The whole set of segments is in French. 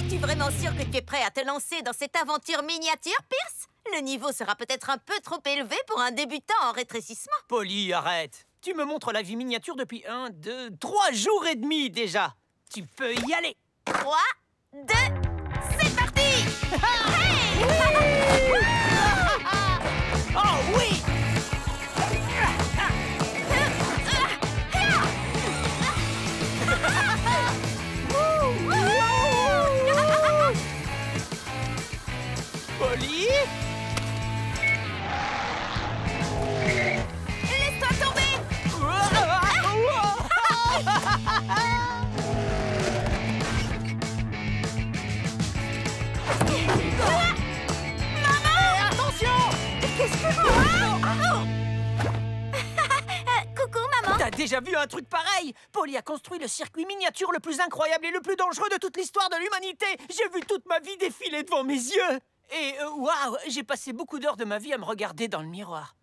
Es-tu vraiment sûr que tu es prêt à te lancer dans cette aventure miniature, Pierce? Le niveau sera peut-être un peu trop élevé pour un débutant en rétrécissement. Polly, arrête. Tu me montres la vie miniature depuis 1, 2, 3 jours et demi déjà. Tu peux y aller. 3, 2, c'est parti. Hey! Oh oui! Polly? Laisse-toi tomber. Attention! Qu'est-ce que coucou, maman. T'as déjà vu un truc pareil? Polly a construit le circuit miniature le plus incroyable et le plus dangereux de toute l'histoire de l'humanité. J'ai vu toute ma vie défiler devant mes yeux. Et waouh, j'ai passé beaucoup d'heures de ma vie à me regarder dans le miroir.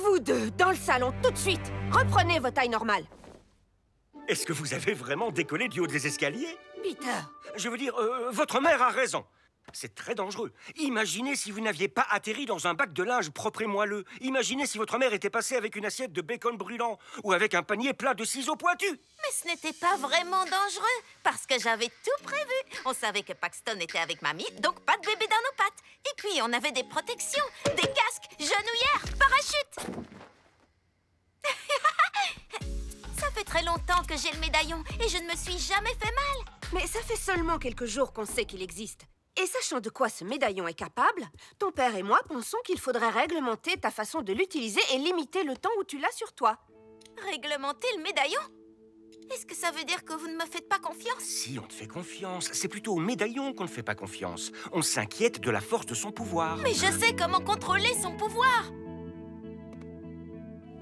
Vous deux, dans le salon, tout de suite. Reprenez votre taille normale. Est-ce que vous avez vraiment décollé du haut des escaliers? Peter. Je veux dire, votre mère a raison. C'est très dangereux. Imaginez si vous n'aviez pas atterri dans un bac de linge propre et moelleux. Imaginez si votre mère était passée avec une assiette de bacon brûlant ou avec un panier plein de ciseaux pointus. Mais ce n'était pas vraiment dangereux, parce que j'avais tout prévu. On savait que Paxton était avec mamie, donc pas de bébé dans nos pattes. Et puis, on avait des protections, des casques, genouillères, parachutes. Ça fait très longtemps que j'ai le médaillon et je ne me suis jamais fait mal. Mais ça fait seulement quelques jours qu'on sait qu'il existe. Et sachant de quoi ce médaillon est capable, ton père et moi pensons qu'il faudrait réglementer ta façon de l'utiliser et limiter le temps où tu l'as sur toi. Réglementer le médaillon? Est-ce que ça veut dire que vous ne me faites pas confiance? Si, on te fait confiance. C'est plutôt au médaillon qu'on ne fait pas confiance. On s'inquiète de la force de son pouvoir. Mais je sais comment contrôler son pouvoir.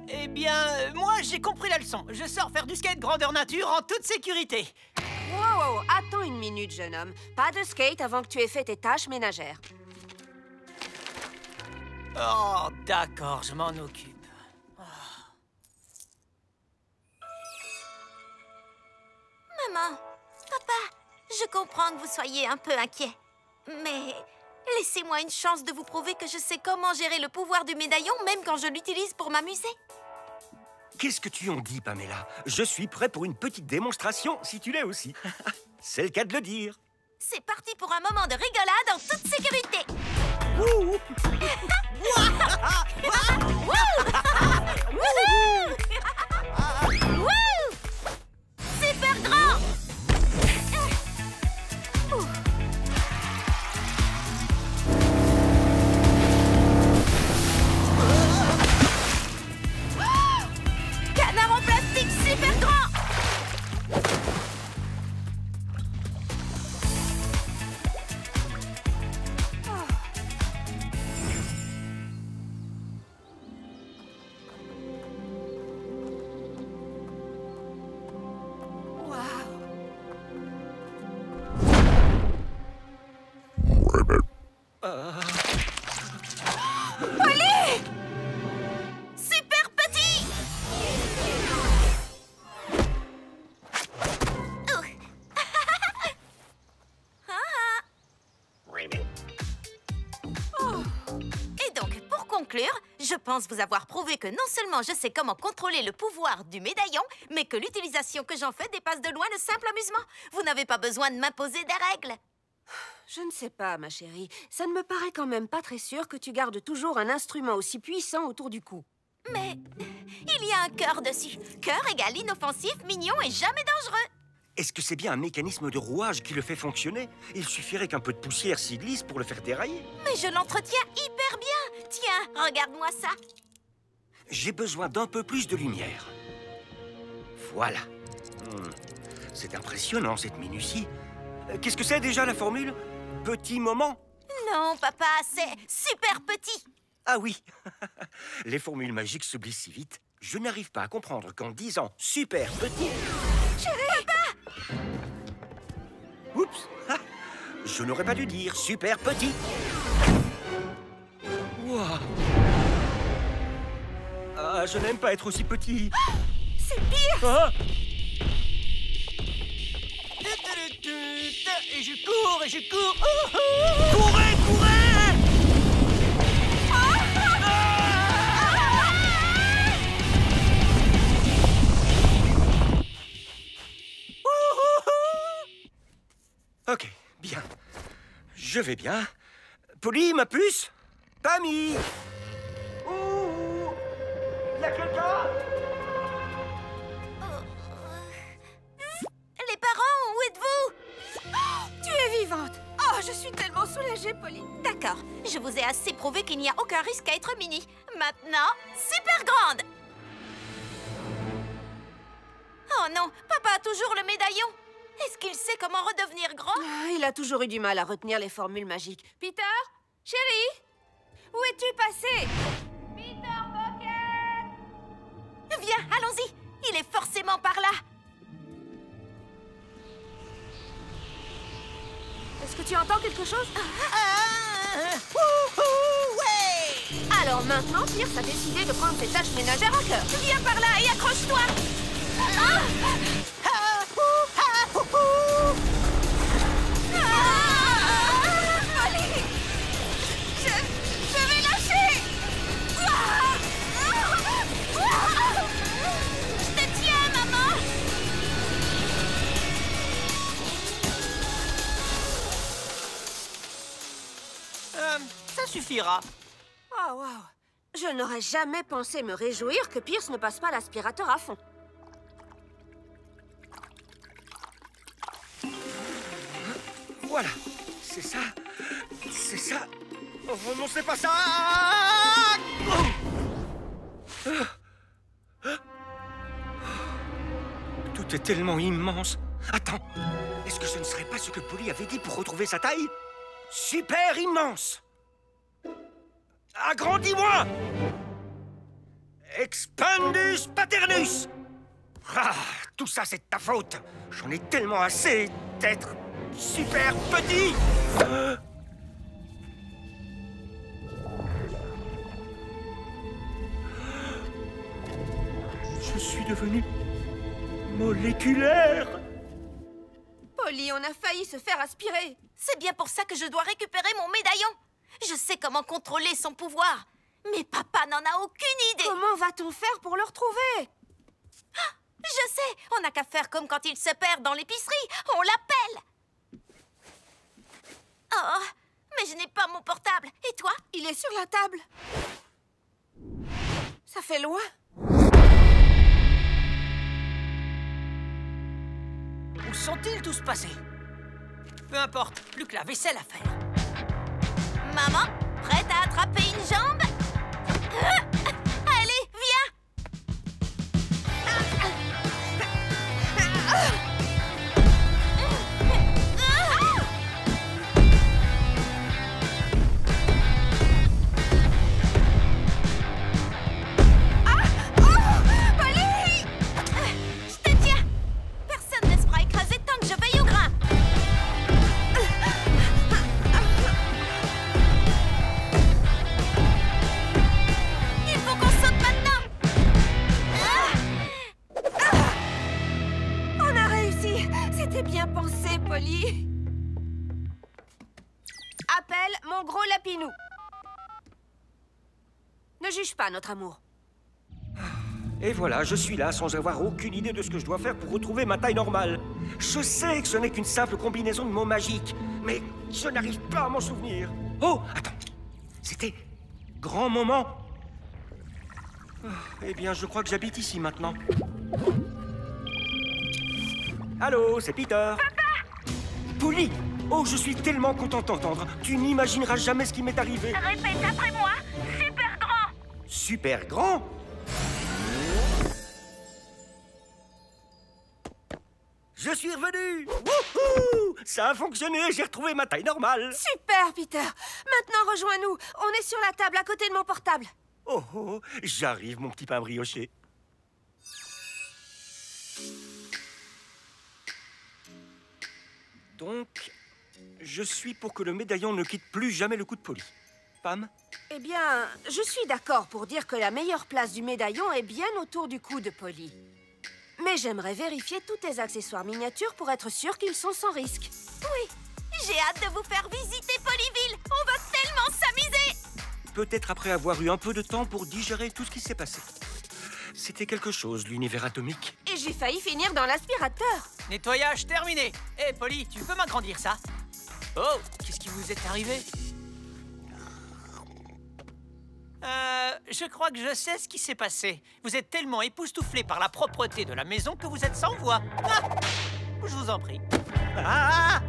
Eh bien, moi, j'ai compris la leçon. Je sors faire du skate grandeur nature en toute sécurité. Wow, attends une minute, jeune homme. Pas de skate avant que tu aies fait tes tâches ménagères. Oh, d'accord, je m'en occupe. Maman, papa, je comprends que vous soyez un peu inquiet. Mais laissez-moi une chance de vous prouver que je sais comment gérer le pouvoir du médaillon, même quand je l'utilise pour m'amuser. Qu'est-ce que tu en dis, Pamela? Je suis prêt pour une petite démonstration, si tu l'es aussi. C'est le cas de le dire. C'est parti pour un moment de rigolade en toute sécurité. Wouhou! Super grand. Canard en plastique super grand. Polly! Super petit! Et donc, pour conclure, je pense vous avoir prouvé que non seulement je sais comment contrôler le pouvoir du médaillon, mais que l'utilisation que j'en fais dépasse de loin le simple amusement. Vous n'avez pas besoin de m'imposer des règles. Je ne sais pas, ma chérie. Ça ne me paraît quand même pas très sûr que tu gardes toujours un instrument aussi puissant autour du cou. Mais il y a un cœur dessus. Cœur égale inoffensif, mignon et jamais dangereux. Est-ce que c'est bien un mécanisme de rouage qui le fait fonctionner? Il suffirait qu'un peu de poussière s'y glisse pour le faire dérailler. Mais je l'entretiens hyper bien. Tiens, regarde-moi ça. J'ai besoin d'un peu plus de lumière. Voilà. C'est impressionnant, cette minutie. Qu'est-ce que c'est déjà, la formule? Petit moment? Non, papa, c'est super petit. Ah oui. Les formules magiques s'oublient si vite. Je n'arrive pas à comprendre qu'en disant super petit... Chérie, papa! Oups. Je n'aurais pas dû dire super petit. Wow. Ah, je n'aime pas être aussi petit. C'est pire! Ah! Et je cours, et je cours. Oh, oh. Courez, courez! Ok, bien. Je vais bien. Polly, ma puce? Pammy! Ouh! Y a quelqu'un? Les parents, où êtes-vous? Tu es vivante. Oh, je suis tellement soulagée, Polly. D'accord, je vous ai assez prouvé qu'il n'y a aucun risque à être mini. Maintenant, super grande! Oh non, papa a toujours le médaillon. Est-ce qu'il sait comment redevenir grand? Ah, il a toujours eu du mal à retenir les formules magiques. Peter? Chérie? Où es-tu passé? Peter Pocket! Viens, allons-y. Il est forcément par là. Est-ce que tu entends quelque chose? Ouais. Alors maintenant, Pierce a décidé de prendre ses tâches ménagères à cœur. Viens par là et accroche-toi. Polly! Je vais lâcher! Je te tiens, maman. Ça suffira. Oh, wow. Je n'aurais jamais pensé me réjouir que Pierce ne passe pas l'aspirateur à fond. Voilà, c'est ça. C'est ça. Oh non, c'est pas ça. Tout est tellement immense. Attends, est-ce que ce ne serait pas ce que Polly avait dit pour retrouver sa taille? Super immense. Agrandis-moi. Expandus paternus. Ah, tout ça, c'est de ta faute. J'en ai tellement assez d'être super petit. Je suis devenu moléculaire. Polly, on a failli se faire aspirer. C'est bien pour ça que je dois récupérer mon médaillon. Je sais comment contrôler son pouvoir. Mais papa n'en a aucune idée. Comment va-t-on faire pour le retrouver? Je sais, on n'a qu'à faire comme quand il se perd dans l'épicerie. On l'appelle. Oh, mais je n'ai pas mon portable. Et toi? Il est sur la table. Ça fait loin. Où sont-ils tous passés? Peu importe, plus que la vaisselle à faire. Maman, prête à attraper une jambe? Allez, viens! Polly! Je te tiens! Personne ne se fera écraser tant que je veille au grain! Il faut qu'on saute maintenant! On a réussi. C'était bien pensé, Polly. Appelle mon gros lapinou. Ne juge pas notre amour. Et voilà, je suis là sans avoir aucune idée de ce que je dois faire pour retrouver ma taille normale. Je sais que ce n'est qu'une simple combinaison de mots magiques, mais je n'arrive pas à m'en souvenir. Oh, attends, c'était grand moment. Oh, eh bien, je crois que j'habite ici maintenant. Allô, c'est Peter. Papa! Polly! Oh, je suis tellement content de t'entendre. Tu n'imagineras jamais ce qui m'est arrivé. Répète après moi! Super grand! Super grand? Je suis revenu! Wouhou! Ça a fonctionné, j'ai retrouvé ma taille normale. Super, Peter. Maintenant, rejoins-nous. On est sur la table à côté de mon portable. Oh, oh, j'arrive, mon petit pain brioché. Donc, je suis pour que le médaillon ne quitte plus jamais le cou de Polly. Pam? Eh bien, je suis d'accord pour dire que la meilleure place du médaillon est bien autour du cou de Polly. Mais j'aimerais vérifier tous tes accessoires miniatures pour être sûr qu'ils sont sans risque. Oui, j'ai hâte de vous faire visiter Polyville. On va tellement s'amuser. Peut-être après avoir eu un peu de temps pour digérer tout ce qui s'est passé. C'était quelque chose, l'univers atomique. Et j'ai failli finir dans l'aspirateur. Nettoyage terminé. Hé, Polly, tu peux m'agrandir ça? Oh, qu'est-ce qui vous est arrivé? Je crois que je sais ce qui s'est passé. Vous êtes tellement époustouflé par la propreté de la maison que vous êtes sans voix. Ah, je vous en prie. Ah!